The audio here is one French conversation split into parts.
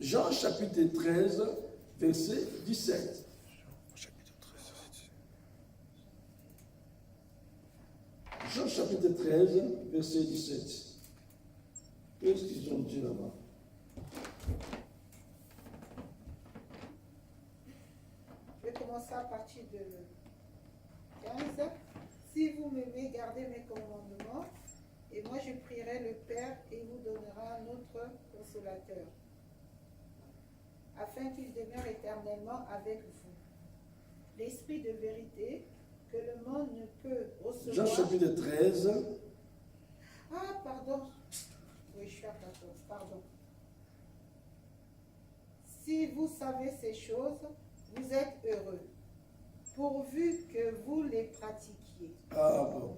Jean chapitre 13, verset 17. Jean chapitre 13, verset 17. Qu'est-ce qu'ils ont dit là-bas? Je vais commencer à partir de 15. Si vous m'aimez, gardez mes commandements, et moi je prierai le Père et il vous donnera un autre consolateur, afin qu'il demeure éternellement avec vous. L'Esprit de vérité que le monde ne peut recevoir. Jean chapitre 13. Ah, pardon. Oui, je suis à 14, pardon. Si vous savez ces choses, vous êtes heureux, pourvu que vous les pratiquiez. Ah bon.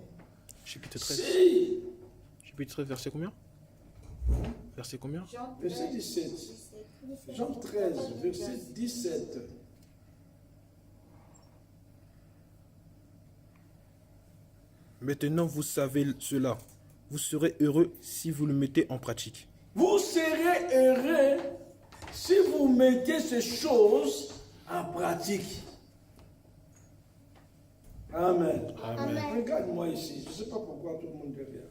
Chapitre 13. Si. Chapitre 13, verset combien? Verset combien? Jean Verset 17. Jean 13, verset 17. Maintenant, vous savez cela. Vous serez heureux si vous le mettez en pratique. Vous serez heureux si vous mettez ces choses en pratique. Amen. Amen. Regarde-moi ici. Je ne sais pas pourquoi tout le monde derrière.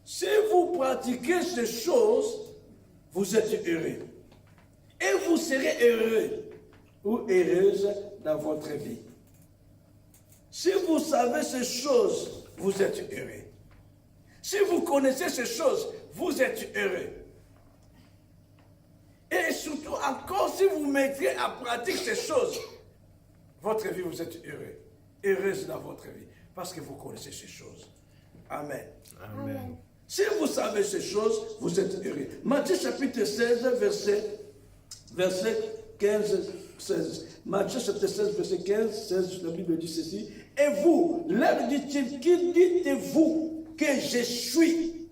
Si vous pratiquez ces choses, vous êtes heureux. Et vous serez heureux ou heureuse dans votre vie. Si vous savez ces choses, vous êtes heureux. Si vous connaissez ces choses, vous êtes heureux. Et surtout encore, si vous mettez en pratique ces choses, votre vie, vous êtes heureux. Heureuse dans votre vie. Parce que vous connaissez ces choses. Amen. Amen. Si vous savez ces choses, vous êtes heureux. Matthieu chapitre 16, verset 15, 16. Matthieu chapitre 16, verset 15, 16, la Bible dit ceci. Et vous, leur dit-il, qui dites-vous que je suis?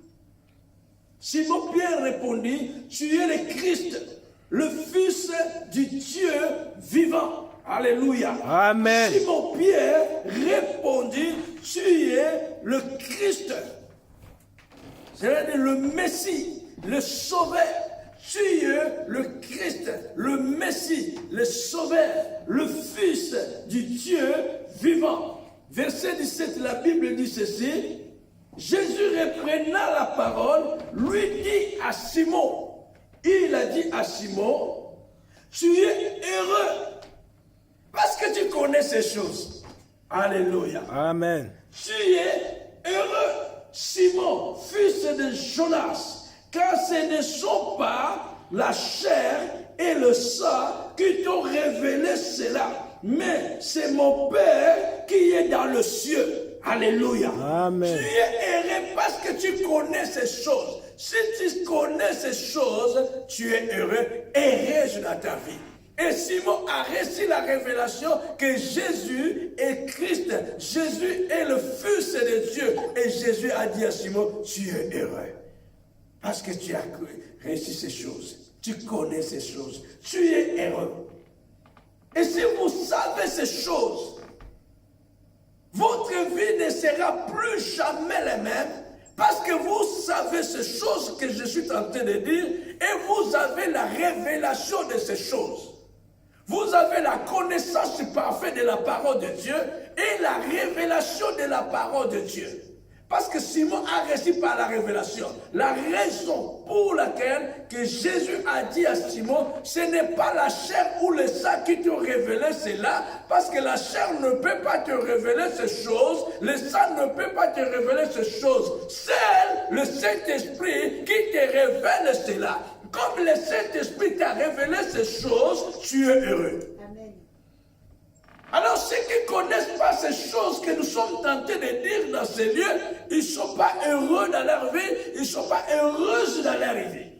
Simon Pierre répondit, tu es le Christ, le Fils du Dieu vivant. Alléluia. Amen. Simon Pierre répondit, tu es le Christ. C'est-à-dire le Messie, le Sauveur. Tu es le Christ, le Messie, le Sauveur, le Fils du Dieu vivant. Verset 17, la Bible dit ceci. Jésus reprenant la parole, lui dit à Simon, il a dit à Simon, tu es heureux parce que tu connais ces choses. Alléluia. Amen. Tu es heureux, Simon, fils de Jonas, car ce ne sont pas la chair et le sang qui t'ont révélé cela, mais c'est mon Père qui est dans le ciel. Alléluia. Amen. Tu es heureux parce que tu connais ces choses. Si tu connais ces choses, tu es heureux, heureuse dans ta vie. Et Simon a reçu la révélation que Jésus est Christ. Jésus est le Fils de Dieu. Et Jésus a dit à Simon, tu es heureux. Parce que tu as reçu ces choses. Tu connais ces choses. Tu es heureux. Et si vous savez ces choses, votre vie ne sera plus jamais la même. Parce que vous savez ces choses que je suis en train de dire. Et vous avez la révélation de ces choses. Vous avez la connaissance parfaite de la parole de Dieu et la révélation de la parole de Dieu. Parce que Simon a reçu par la révélation. La raison pour laquelle que Jésus a dit à Simon, ce n'est pas la chair ou le sang qui t'ont révélé cela, parce que la chair ne peut pas te révéler ces choses, le sang ne peut pas te révéler ces choses. Seul le Saint-Esprit qui te révèle cela. Comme le Saint-Esprit t'a révélé ces choses, tu es heureux. Amen. Alors ceux qui ne connaissent pas ces choses que nous sommes tentés de dire dans ces lieux, ils ne sont pas heureux dans leur vie, ils ne sont pas heureux dans leur vie.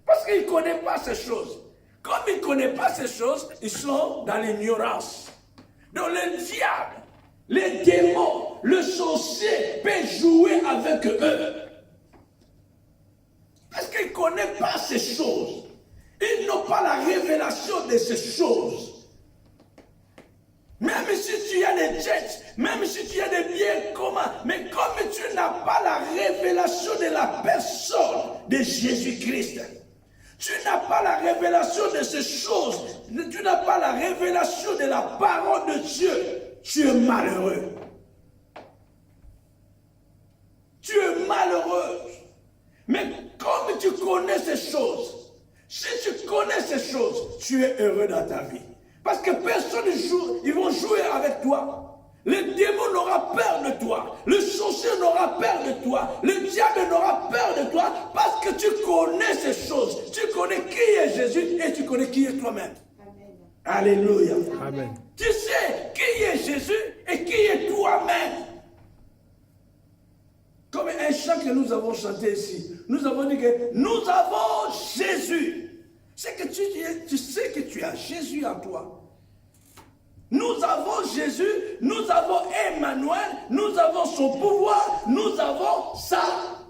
Parce qu'ils ne connaissent pas ces choses. Comme ils ne connaissent pas ces choses, ils sont dans l'ignorance. Donc le diable, les démons, le sorcier peut jouer avec eux. Parce qu'ils ne connaissent pas ces choses. Ils n'ont pas la révélation de ces choses. Même si tu as des jets, même si tu as des biens communs, mais comme tu n'as pas la révélation de la personne de Jésus-Christ, tu n'as pas la révélation de ces choses, tu n'as pas la révélation de la parole de Dieu, tu es malheureux. Tu es malheureux. Mais comme tu connais ces choses, si tu connais ces choses, tu es heureux dans ta vie. Parce que personne ne joue, ils vont jouer avec toi. Le démon n'aura peur de toi. Le sorcier n'aura peur de toi. Le diable n'aura peur de toi parce que tu connais ces choses. Tu connais qui est Jésus et tu connais qui est toi-même. Alléluia. Amen. Tu sais qui est Jésus et qui est toi-même. Comme un chant que nous avons chanté ici. Nous avons dit que nous avons Jésus. C'est que tu sais que tu as Jésus en toi. Nous avons Jésus, nous avons Emmanuel, nous avons son pouvoir, nous avons sa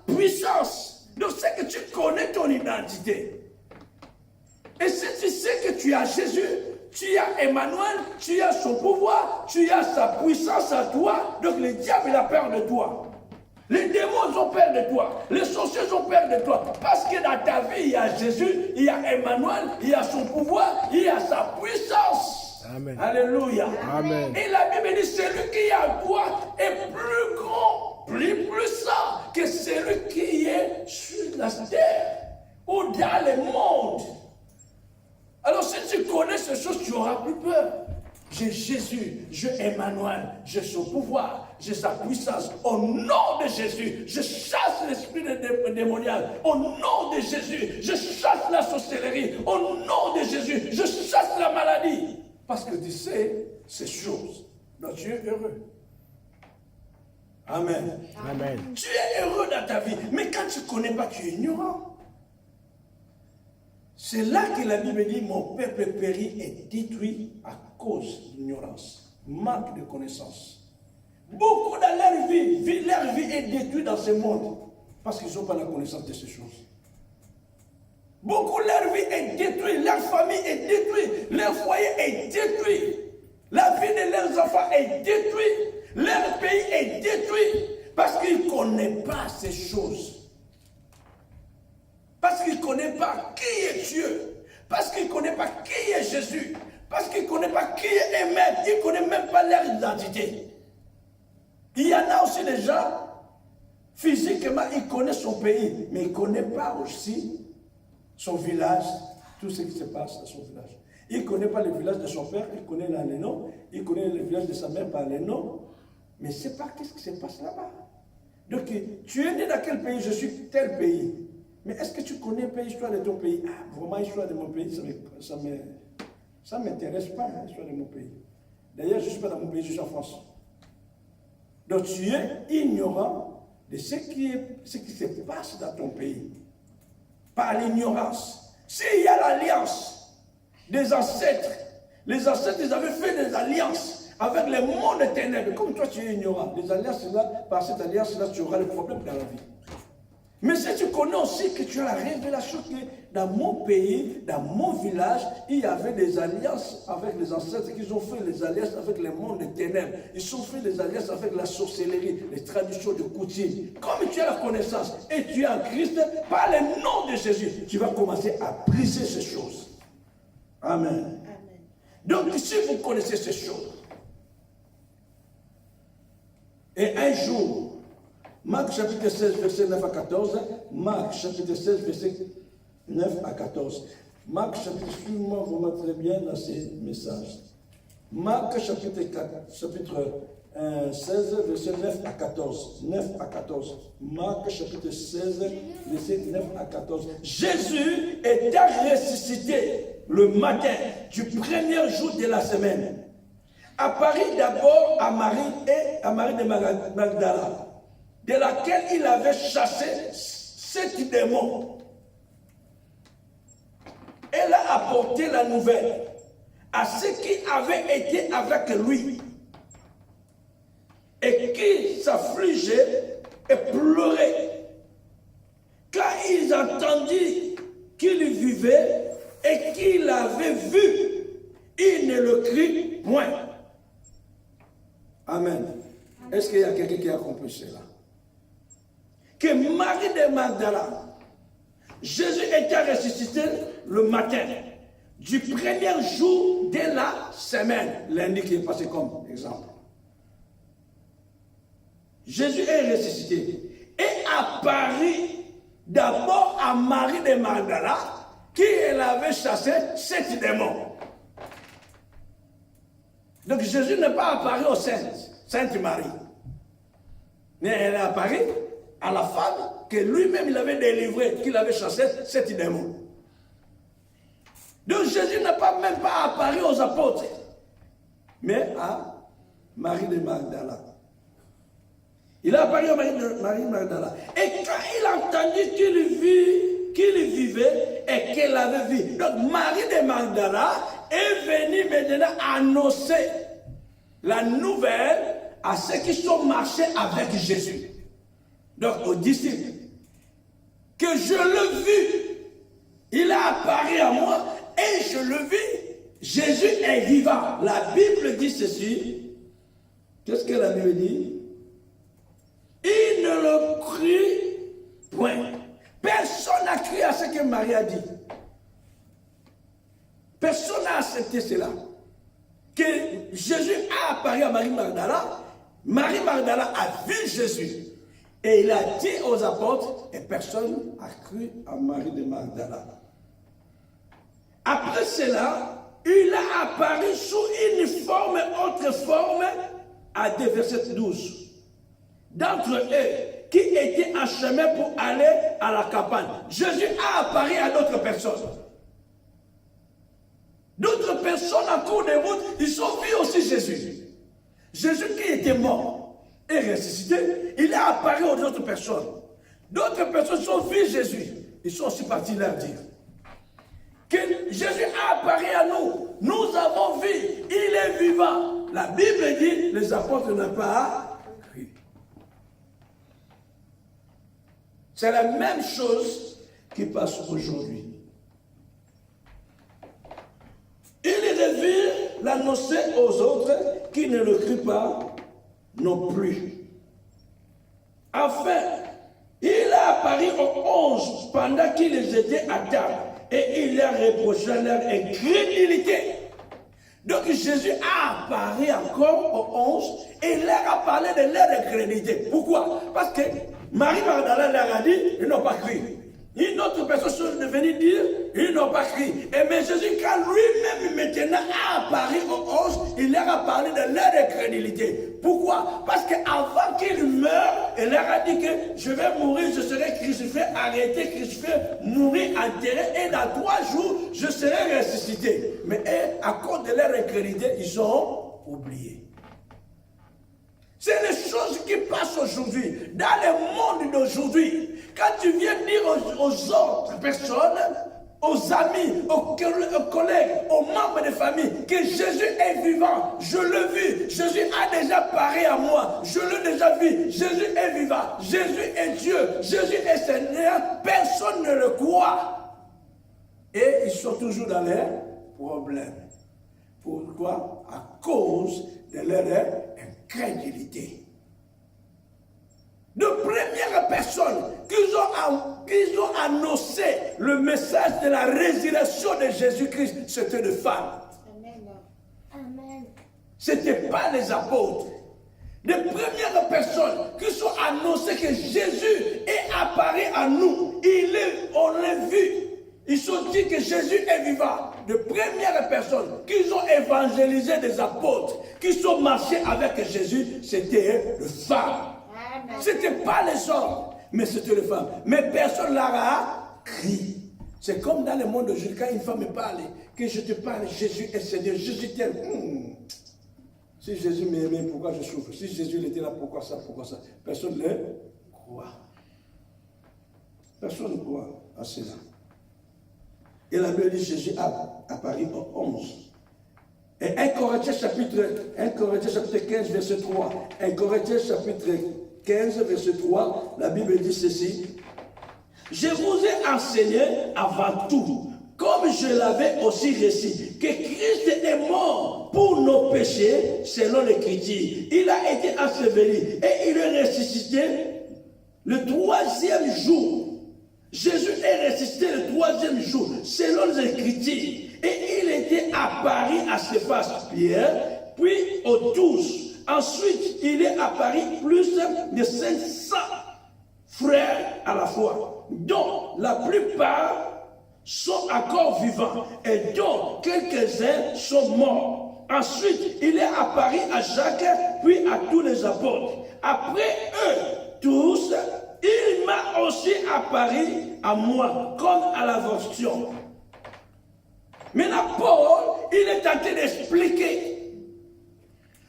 puissance. Donc c'est que tu connais ton identité. Et si tu sais que tu as Jésus, tu as Emmanuel, tu as son pouvoir, tu as sa puissance à toi, donc le diable a peur de toi. Les démons ont peur de toi, les sorciers ont peur de toi, parce que dans ta vie, il y a Jésus, il y a Emmanuel, il y a son pouvoir, il y a sa puissance. Amen. Alléluia. Amen. Et la Bible dit, celui qui est en toi est plus grand, plus puissant que celui qui est sur la terre ou dans le monde. Alors si tu connais ces choses, tu n'auras plus peur. J'ai Jésus, j'ai Emmanuel, j'ai son pouvoir, j'ai sa puissance. Au nom de Jésus, je chasse l'esprit démoniaque. Au nom de Jésus, je chasse la sorcellerie. Au nom de Jésus, je chasse la maladie. Parce que tu sais ces choses. Donc tu es heureux. Amen. Amen. Tu es heureux dans ta vie. Mais quand tu ne connais pas, tu es ignorant. C'est là que la Bible dit, mon peuple périt et détruit à cause d'ignorance, manque de connaissance. Beaucoup dans leur vie est détruite dans ce monde parce qu'ils n'ont pas la connaissance de ces choses. Beaucoup leur vie est détruite, leur famille est détruite, leur foyer est détruit, la vie de leurs enfants est détruite, leur pays est détruit parce qu'ils ne connaissent pas ces choses. Parce qu'ils ne connaissent pas qui est Dieu. Parce qu'ils ne connaissent pas qui est Jésus. Parce qu'ils ne connaissent pas qui est eux-mêmes. Ils ne connaissent même pas leur identité. Il y en a aussi des gens, physiquement, ils connaissent son pays, mais ils ne connaissent pas aussi son village, tout ce qui se passe dans son village. Il ne connaît pas le village de son père, il connaît les noms, il connaît le village de sa mère par les noms, mais il ne sait pas qu'est-ce qui se passe là-bas. Donc, tu es né dans quel pays? Je suis tel pays. Mais est-ce que tu connais l'histoire de ton pays? Ah, vraiment, l'histoire de mon pays, ça ne m'intéresse pas, l'histoire de mon pays. D'ailleurs, je ne suis pas dans mon pays, je suis en France. Donc, tu es ignorant de ce qui se passe dans ton pays. Par l'ignorance. S'il y a l'alliance des ancêtres, les ancêtres, ils avaient fait des alliances avec les mondes des ténèbres. Comme toi, tu es ignorant. Les alliances, là, par cette alliance-là, tu auras le problème dans la vie. Mais si tu connais aussi que tu as la révélation que dans mon pays, dans mon village, il y avait des alliances avec les ancêtres, qu'ils ont fait des alliances avec les mondes des ténèbres. Ils ont fait des alliances avec la sorcellerie, les traditions de coutume. Comme tu as la connaissance et tu es en Christ, par le nom de Jésus, tu vas commencer à briser ces choses. Amen. Amen. Donc si vous connaissez ces choses, et un jour, Marc chapitre 16, verset 9 à 14. Marc chapitre 16, verset 9 à 14. Marc chapitre, suivez-moi vraiment très bien dans ces messages. Marc chapitre 16, verset 9 à 14. 9 à 14. Marc chapitre 16, verset 9 à 14. Jésus était ressuscité le matin du premier jour de la semaine. Apparut d'abord à Marie de Magdala, de laquelle il avait chassé 7 démons. Elle a apporté la nouvelle à ceux qui avaient été avec lui et qui s'affligeaient et pleuraient, car ils entendirent qu'il vivait et qu'il l'avait vu. Ils ne le crient point. Amen. Est-ce qu'il y a quelqu'un qui a compris cela? Que Marie de Magdala Jésus était ressuscité le matin du premier jour de la semaine, lundi qui est passé comme exemple. Jésus est ressuscité et apparut d'abord à Marie de Magdala qui elle avait chassé 7 démons. Donc Jésus n'est pas apparu aux Sainte Marie, mais elle est apparue à la femme que lui-même il avait délivrée, qu'il avait chassé 7 démons. Donc Jésus n'est pas même pas apparu aux apôtres, mais à Marie de Magdala. Il a apparu à Marie de Magdala. Et quand il a entendu qu'il vivait et qu'elle avait vu, donc Marie de Magdala est venue maintenant annoncer la nouvelle à ceux qui sont marchés avec Jésus. Donc aux disciples, que je l'ai vu, il a apparu à moi et je le vis. Jésus est vivant. La Bible dit ceci. Qu'est-ce que la Bible dit? Il ne le crut point. Personne n'a cru à ce que Marie a dit. Personne n'a accepté cela. Que Jésus a apparu à Marie Magdala. Marie Magdala a vu Jésus. Et il a dit aux apôtres, et personne n'a cru à Marie de Magdala. Après cela, il a apparu sous une forme, autre forme, à des versets 12. D'entre eux qui étaient en chemin pour aller à la campagne, Jésus a apparu à d'autres personnes. D'autres personnes en cours de route, ils ont vu aussi Jésus. Jésus qui était mort et ressuscité, il a apparu aux autres personnes. D'autres personnes ont vu Jésus. Ils sont aussi partis leur dire que Jésus a apparu à nous. Nous avons vu, il est vivant. La Bible dit, les apôtres n'ont pas cru. C'est la même chose qui passe aujourd'hui. Il revient l'annoncer aux autres qui ne le crient pas non plus. Enfin, il a apparu aux 11 pendant qu'ils étaient à table et il leur reprocha leur incrédulité. Donc Jésus a apparu encore aux 11 et il leur a parlé de leur incrédulité. Pourquoi? Parce que Marie Magdala leur a dit, ils n'ont pas cru. Une autre personne est venue dire, ils n'ont pas cru. Et mais Jésus, quand lui-même maintenant a apparu aux 11, il leur a parlé de leur incrédulité. Pourquoi? Parce qu'avant qu'il meure, il leur a dit que je vais mourir, je serai crucifié, arrêté, crucifié, mourir, enterré, et dans 3 jours, je serai ressuscité. Mais à cause de leur incrédulité, ils ont oublié. C'est les choses qui passent aujourd'hui, dans le monde d'aujourd'hui. Quand tu viens dire aux autres personnes, aux amis, aux collègues, aux membres de famille, que Jésus est vivant, je l'ai vu, Jésus a déjà parlé à moi, je l'ai déjà vu, Jésus est vivant, Jésus est Dieu, Jésus est Seigneur, personne ne le croit. Et ils sont toujours dans leurs problèmes. Pourquoi? À cause de leur incrédulité. De premières personnes qui ont annoncé le message de la résurrection de Jésus-Christ, c'était des femmes. Amen. Ce n'était pas les apôtres. Les premières personnes qui ont annoncé que Jésus est apparu à nous, on l'a vu. Ils ont dit que Jésus est vivant. De premières personnes qui ont évangélisé des apôtres, qui sont marchés avec Jésus, c'était les femmes. Ce n'était pas les hommes, mais c'était les femmes. Mais personne leur a crié. C'est comme dans le monde d'aujourd'hui, quand une femme me parle, que je te parle, Jésus est Seigneur, Jésus t'aime. Si Jésus m'aimait, pourquoi je souffre? Si Jésus était là, pourquoi ça? Personne ne le croit. Personne ne croit à cela. Et la Bible dit Jésus a apparu au 11. Et 1 Corinthiens chapitre 15, verset 3. 1 Corinthiens chapitre 15, verset 3, la Bible dit ceci. Je vous ai enseigné avant tout, comme je l'avais aussi reçu, que Christ est mort pour nos péchés, selon l'Écriture. Il a été enseveli et il est ressuscité le 3e jour, Jésus est ressuscité le 3e jour, selon les Écritures. Et il était apparu à Céphas, Pierre, puis aux 12. Ensuite, il est apparu plus de 500 frères à la fois, dont la plupart sont encore vivants et dont quelques-uns sont morts. Ensuite, il est apparu à Jacques, puis à tous les apôtres. Après eux tous, il m'a aussi apparu à moi, comme à la version. Maintenant, Paul, il est en train d'expliquer.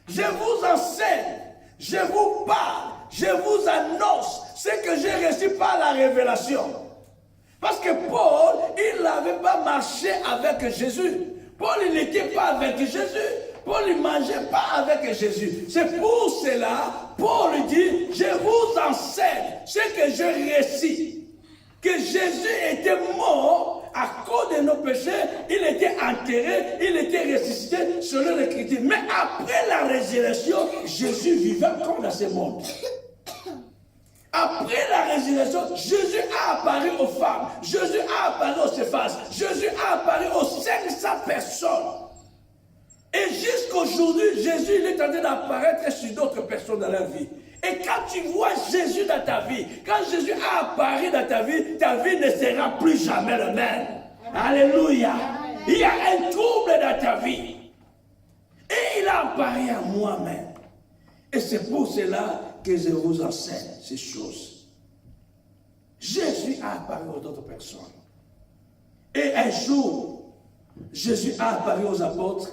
Je vous enseigne, je vous parle, je vous annonce ce que j'ai reçu par la révélation. Parce que Paul, il n'avait pas marché avec Jésus. Paul, il n'était pas avec Jésus. Paul ne mangeait pas avec Jésus. C'est pour cela, Paul dit, je vous enseigne ce que j'ai reçu. Que Jésus était mort à cause de nos péchés, il était enterré, il était ressuscité selon l'Écriture. Mais après la résurrection, Jésus vivait encore dans ce monde. Après la résurrection, Jésus a apparu aux femmes, Jésus a apparu aux Céphas, Jésus a apparu aux 500 personnes. Et jusqu'aujourd'hui, Jésus il est en train d'apparaître sur d'autres personnes dans leur vie. Et quand tu vois Jésus dans ta vie, quand Jésus a apparu dans ta vie ne sera plus jamais le même. Alléluia. Il y a un trouble dans ta vie. Et il a apparu à moi-même. Et c'est pour cela que je vous enseigne ces choses. Jésus a apparu aux autres personnes. Et un jour, Jésus a apparu aux apôtres.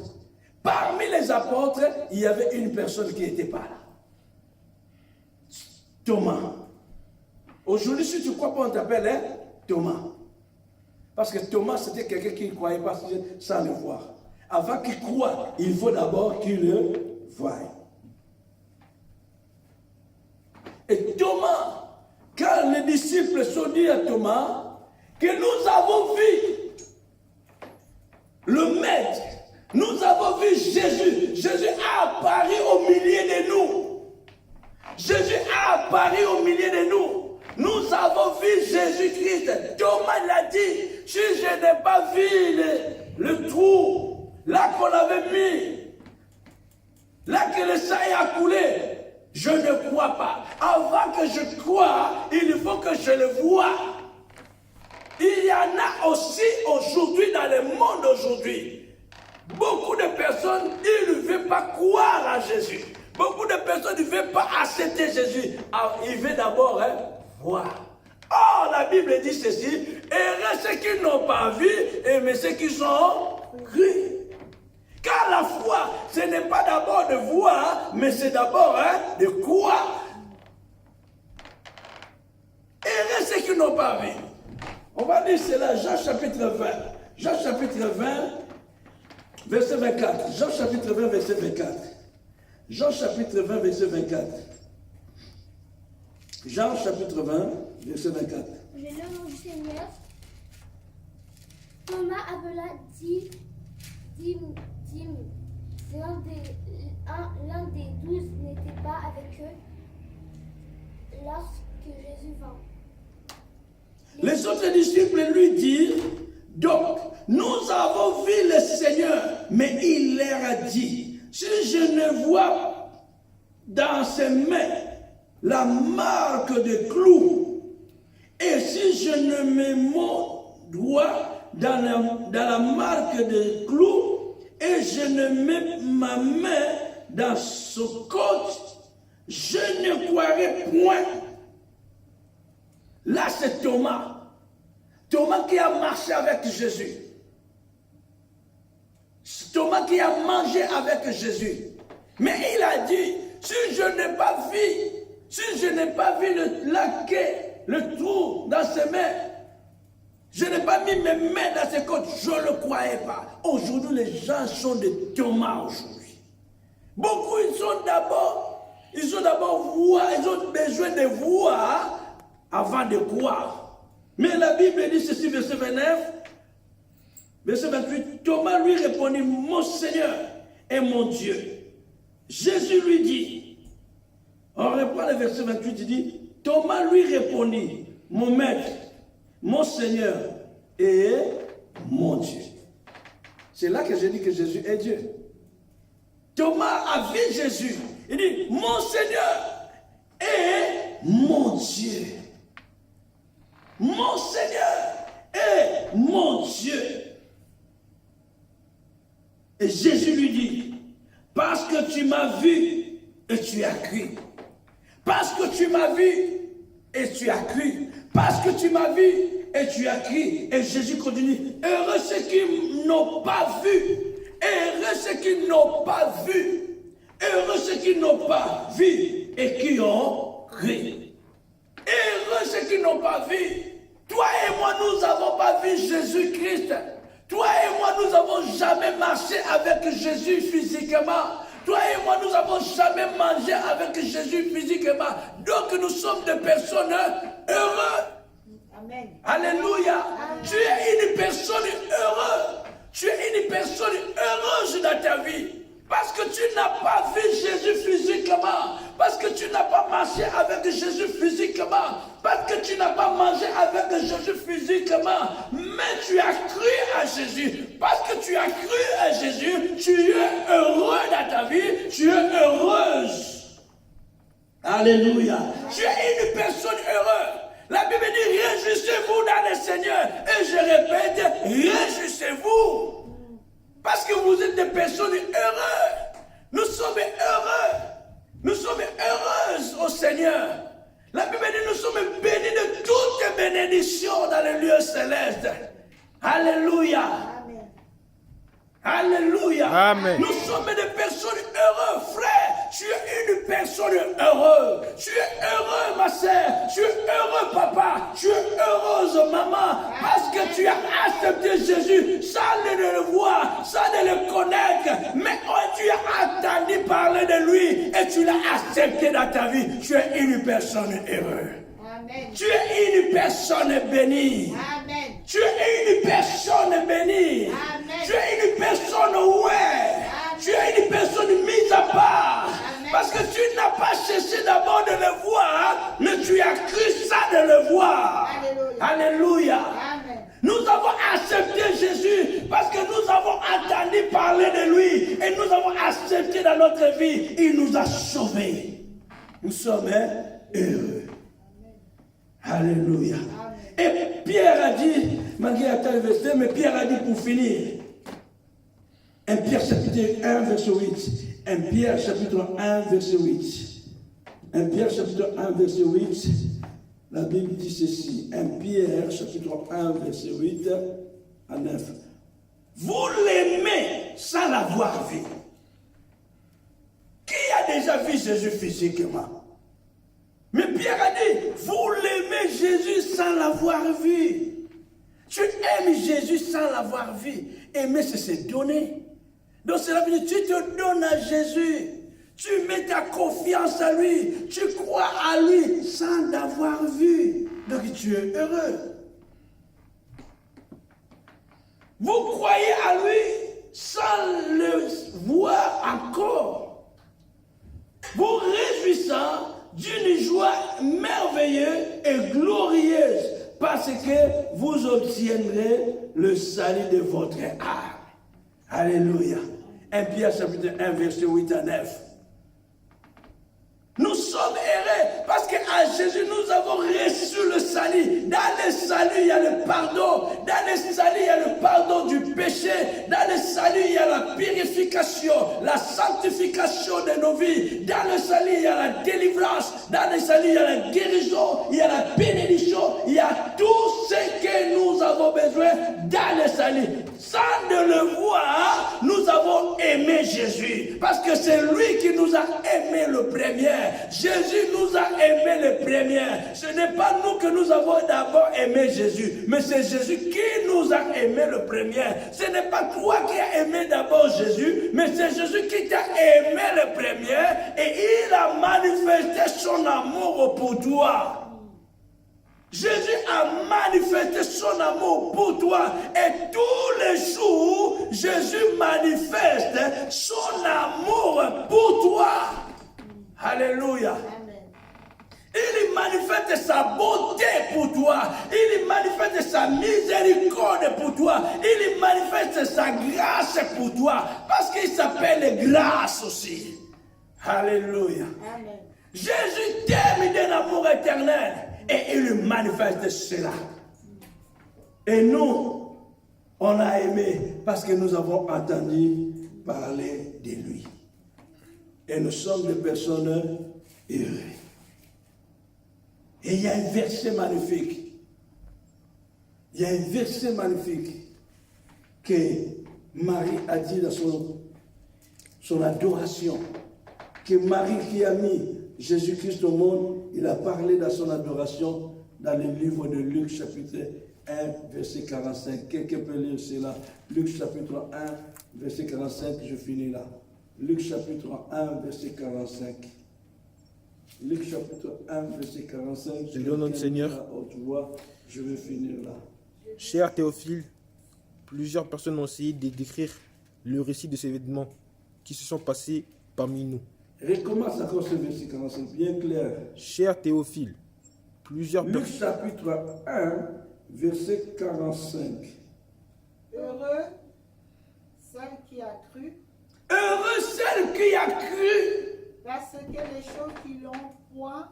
Parmi les apôtres, il y avait une personne qui n'était pas là. Thomas. Aujourd'hui, si tu ne crois pas, on t'appelle Thomas. Parce que Thomas, c'était quelqu'un qui ne croyait pas sans le voir. Avant qu'il croie, il faut d'abord qu'il le voie. Et Thomas, quand les disciples sont dit à Thomas que nous avons vu le Maître, nous avons vu Jésus. Jésus a apparu au milieu de nous. Jésus a apparu au milieu de nous. Nous avons vu Jésus-Christ. Thomas l'a dit, si je n'ai pas vu le trou, là qu'on avait mis, là que le sang a coulé, je ne crois pas. Avant que je croie, il faut que je le voie. Il y en a aussi aujourd'hui dans le monde aujourd'hui. Beaucoup de personnes, ils ne veulent pas croire à Jésus. Beaucoup de personnes ne veulent pas accepter Jésus. Alors, ils veulent d'abord voir. Or, la Bible dit ceci, heureux ceux qui n'ont pas vu, mais ceux qui sont cru. Car la foi, ce n'est pas d'abord de voir, mais c'est d'abord de croire. Heureux ceux qui n'ont pas vu. On va lire cela, Jean chapitre 20. Jean chapitre 20, verset 24. Jean chapitre 20, verset 24. Jean chapitre 20, verset 24. Jean chapitre 20, verset 24. Je le nom du Seigneur. Thomas appela Didyme. L'un des 12 n'était pas avec eux lorsque Jésus vint. Les autres disciples lui dirent, donc, nous avons vu le Seigneur, mais il leur a dit, si je ne vois dans ses mains la marque de clous, et si je ne mets mon doigt dans la marque de clous, et je ne mets ma main dans ce côte, je ne croirai point. Là, c'est Thomas. Thomas qui a marché avec Jésus. Thomas qui a mangé avec Jésus. Mais il a dit, si je n'ai pas vu le trou dans ses mains, je n'ai pas mis mes mains dans ses côtes, je ne le croyais pas. Aujourd'hui, les gens sont des Thomas aujourd'hui. Beaucoup, ils ont d'abord voir, ils ont besoin de voir avant de croire. Mais la Bible dit ceci, verset 29, verset 28, Thomas lui répondit, mon Seigneur et mon Dieu. Jésus lui dit, on reprend le verset 28, il dit, Thomas lui répondit, mon Maître, mon Seigneur et mon Dieu. C'est là que je dis que Jésus est Dieu. Thomas a vu Jésus. Il dit, mon Seigneur et mon Dieu. Mon Seigneur et mon Dieu. Et Jésus lui dit, parce que tu m'as vu et tu as cru. Parce que tu m'as vu et tu as cru. Parce que tu m'as vu et tu as cru. Et Jésus continue, heureux ceux qui n'ont pas vu. Heureux ceux qui n'ont pas vu. Heureux ceux qui n'ont pas vu et qui ont cru. Heureux ceux qui n'ont pas vu. Toi et moi, nous n'avons pas vu Jésus-Christ. Toi et moi, nous n'avons jamais marché avec Jésus physiquement. Toi et moi, nous n'avons jamais mangé avec Jésus physiquement. Donc, nous sommes des personnes heureuses. Amen. Alléluia. Tu es une personne heureuse. Tu es une personne heureuse dans ta vie. Parce que tu n'as pas vu Jésus physiquement. Parce que tu n'as pas marché avec Jésus physiquement. Parce que tu n'as pas mangé avec Jésus physiquement. Mais tu as cru à Jésus. Parce que tu as cru à Jésus, tu es heureux dans ta vie. Tu es heureuse. Alléluia. Tu es une personne heureuse. La Bible dit, réjouissez-vous dans le Seigneur. Et je répète, réjouissez-vous. Parce que vous êtes des personnes heureuses. Nous sommes heureux. Nous sommes heureuses au Seigneur. La Bible dit, nous sommes bénis de toutes bénédictions dans les lieux célestes. Alléluia. Amen. Alléluia. Amen. Nous sommes des personnes heureuses. Frère, tu es une personne heureuse. Tu es heureux, ma soeur. Tu es heureux, papa. Tu es heureuse, maman. Parce que tu as accepté Jésus sans le voir, sans le connaître. Mais tu as entendu parler de lui et tu l'as accepté dans ta vie. Tu es une personne heureuse. Amen. Tu es une personne bénie. Amen. Tu es une personne bénie. Amen. Tu es une personne Tu es une personne mise à part. Amen. Parce que tu n'as pas cherché d'abord de le voir, mais tu as cru ça de le voir. Alléluia. Alléluia. Amen. Nous avons accepté Jésus parce que nous avons entendu parler de lui et nous avons accepté dans notre vie. Il nous a sauvés. Nous sommes heureux. Alléluia. Et Pierre a dit, malgré la taille verset, mais Pierre a dit pour finir, 1 Pierre chapitre 1 verset 8, 1 Pierre chapitre 1 verset 8, 1 Pierre chapitre 1 verset 8, la Bible dit ceci, 1 Pierre chapitre 1 verset 8 à 9. Vous l'aimez sans l'avoir vu. Qui a déjà vu Jésus physiquement? Mais Pierre a dit, vous l'aimez Jésus sans l'avoir vu. Tu aimes Jésus sans l'avoir vu. Aimer, c'est se donner. Donc cela veut dire, tu te donnes à Jésus. Tu mets ta confiance à lui. Tu crois à lui sans l'avoir vu. Donc tu es heureux. Vous croyez à lui sans le voir encore. Vous réjouissant d'une joie merveilleuse et glorieuse, parce que vous obtiendrez le salut de votre âme. Alléluia. 1 Pierre chapitre 1 verset 8 à 9. Nous sommes heureux parce qu'à Jésus nous avons reçu le salut. Dans le salut il y a le pardon. Dans le salut il y a le pardon du péché. Dans le salut il y a la purification, la sanctification de nos vies. Dans le salut il y a la délivrance. Dans le salut il y a la guérison, il y a la bénédiction, il y a tout ce que nous avons besoin dans le salut. Sans de le voir, nous avons aimé Jésus. Parce que c'est lui qui nous a aimé le premier. Jésus nous a aimé le premier. Ce n'est pas nous que nous avons d'abord aimé Jésus, mais c'est Jésus qui nous a aimé le premier. Ce n'est pas toi qui as aimé d'abord Jésus, mais c'est Jésus qui t'a aimé le premier et il a manifesté son amour pour toi. Jésus a manifesté son amour pour toi et tous les jours, Jésus manifeste son amour pour toi. Alléluia. Amen. Il manifeste manifeste sa bonté pour toi. Il manifeste sa miséricorde pour toi. Il manifeste sa grâce pour toi. Parce qu'il s'appelle grâce aussi. Alléluia. Amen. Jésus t'aime d'un amour éternel. Et il manifeste cela. Et nous, on a aimé parce que nous avons entendu parler de lui. Et nous sommes des personnes heureuses. Et il y a un verset magnifique. Il y a un verset magnifique que Marie a dit dans son adoration. Que Marie qui a mis Jésus-Christ au monde, il a parlé dans son adoration dans le livre de Luc chapitre 1, verset 45. Quelqu'un peut lire cela. Luc chapitre 1, verset 45, je finis là. Luc chapitre 1, verset 45. Luc chapitre 1, verset 45. Je lis au nom du Seigneur. Tu vois, je vais finir là. Cher Théophile, plusieurs personnes ont essayé de décrire le récit de ces événements qui se sont passés parmi nous. Recommence encore ce verset 45, bien clair. Cher Théophile, plusieurs Luc chapitre 1, verset 45. Heureux celle qui a cru, Heureux celle qui a cru. parce que les choses qui l'ont point,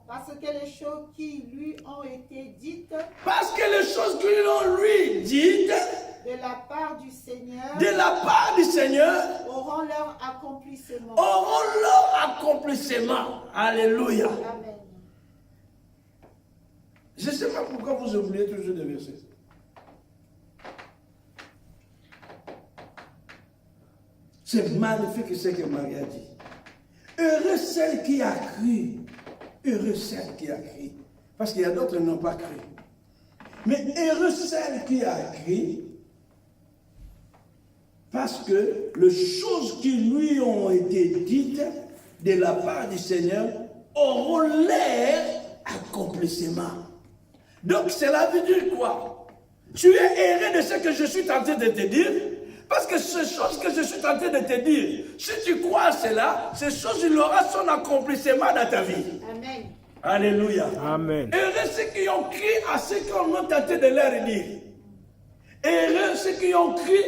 parce que les choses qui lui ont été dites Parce que les choses que l'on lui dit de la part du Seigneur de la part du Seigneur auront leur accomplissement. auront leur accomplissement. Alléluia. Amen. Je ne sais pas pourquoi vous oubliez toujours des versets. C'est magnifique ce que Marie a dit. Heureux celle qui a cru. Heureux celle qui a cru. Parce qu'il y a d'autres qui n'ont pas cru. Mais heureux celle qui a cru. Parce que les choses qui lui ont été dites de la part du Seigneur auront leur accomplissement. Donc cela veut dire quoi? Tu es heureux de ce que je suis tenté de te dire. Parce que ces choses que je suis tenté de te dire, si tu crois à cela, ces choses, il aura son accomplissement dans ta vie. Amen. Alléluia. Amen. Heureux ceux qui ont cru à ce qu'on a tenté de leur dire. Heureux ceux qui ont cru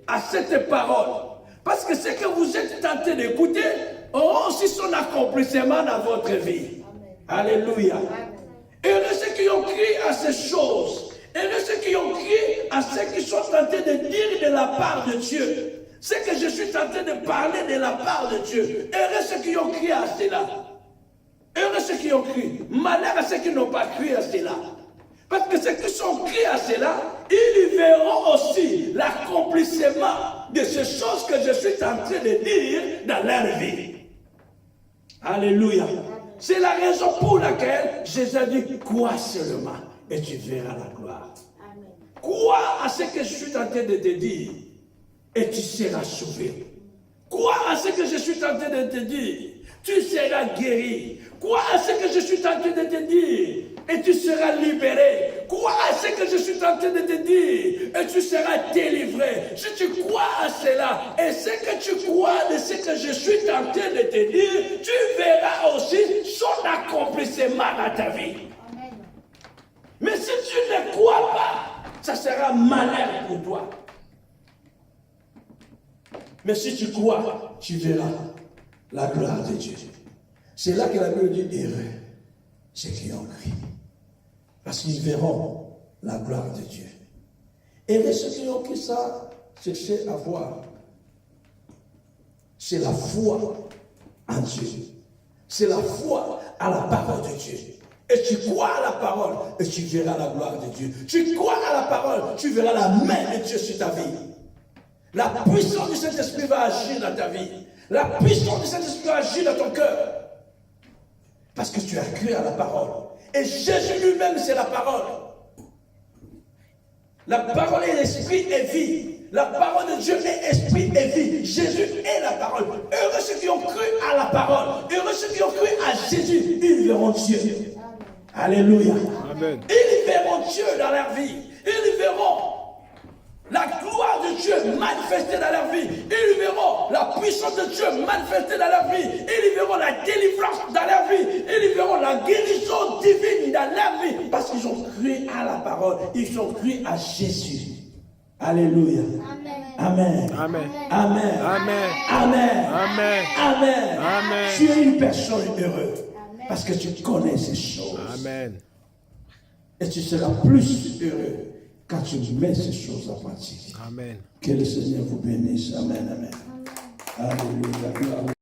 à cette parole. Parce que ce que vous êtes tenté d'écouter aura aussi son accomplissement dans votre vie. Amen. Alléluia. Amen. Heureux ceux qui ont cru à ces choses. Heureux ceux qui ont cru à ceux qui sont tentés de dire de la part de Dieu. Ce que je suis tenté de parler de la part de Dieu. Heureux ceux qui ont cru à cela. Heureux ceux qui ont cru. Malheur à ceux qui n'ont pas cru à cela. Parce que ceux qui sont cru à cela, ils verront aussi l'accomplissement de ces choses que je suis en train de dire dans leur vie. Alléluia. C'est la raison pour laquelle Jésus a dit, crois seulement et tu verras la gloire. Amen. Crois à ce que je suis en train de te dire et tu seras sauvé. Crois à ce que je suis en train de te dire, tu seras guéri. Crois à ce que je suis en train de te dire et tu seras libéré. Crois à ce que je suis en train de te dire et tu seras délivré. Si tu crois à cela et ce que tu crois de ce que je suis en train de te dire, tu verras aussi son accomplissement dans ta vie. Amen. Mais si tu ne crois pas, ça sera malheur pour toi. Mais si tu crois, tu verras la gloire de Dieu. C'est là que la Bible dit heureux ceux qui ont cru. Parce qu'ils verront la gloire de Dieu. Heureux ceux qui ont cru ça, cherchez à voir. C'est la foi en Dieu. C'est la foi à la parole de Dieu. Et tu crois à la parole et tu verras la gloire de Dieu. Tu crois à la parole, tu verras la main de Dieu sur ta vie. La puissance du Saint-Esprit va agir dans ta vie. La puissance du Saint-Esprit va agir dans ton cœur. Parce que tu as cru à la parole. Et Jésus lui-même, c'est la parole. La parole est l'esprit et vie. La parole de Dieu est esprit et vie. Jésus est la parole. Heureux ceux qui ont cru à la parole. Heureux ceux qui ont cru à Jésus. Ils verront Dieu. Alléluia. Amen. Ils verront Dieu dans leur vie. Ils verront la gloire de Dieu manifestée dans leur vie. Ils verront la puissance de Dieu manifestée dans leur vie. Ils verront la délivrance dans leur vie. Ils verront la guérison à la parole, ils ont cru à Jésus. Alléluia. Amen. Amen. Amen. Amen. Amen. Amen. Amen. Amen. Amen. Tu es une personne heureuse parce que tu connais ces choses. Amen. Et tu seras plus heureux quand tu mets ces choses en pratique. Amen. Que le Seigneur vous bénisse. Amen. Amen. Alléluia.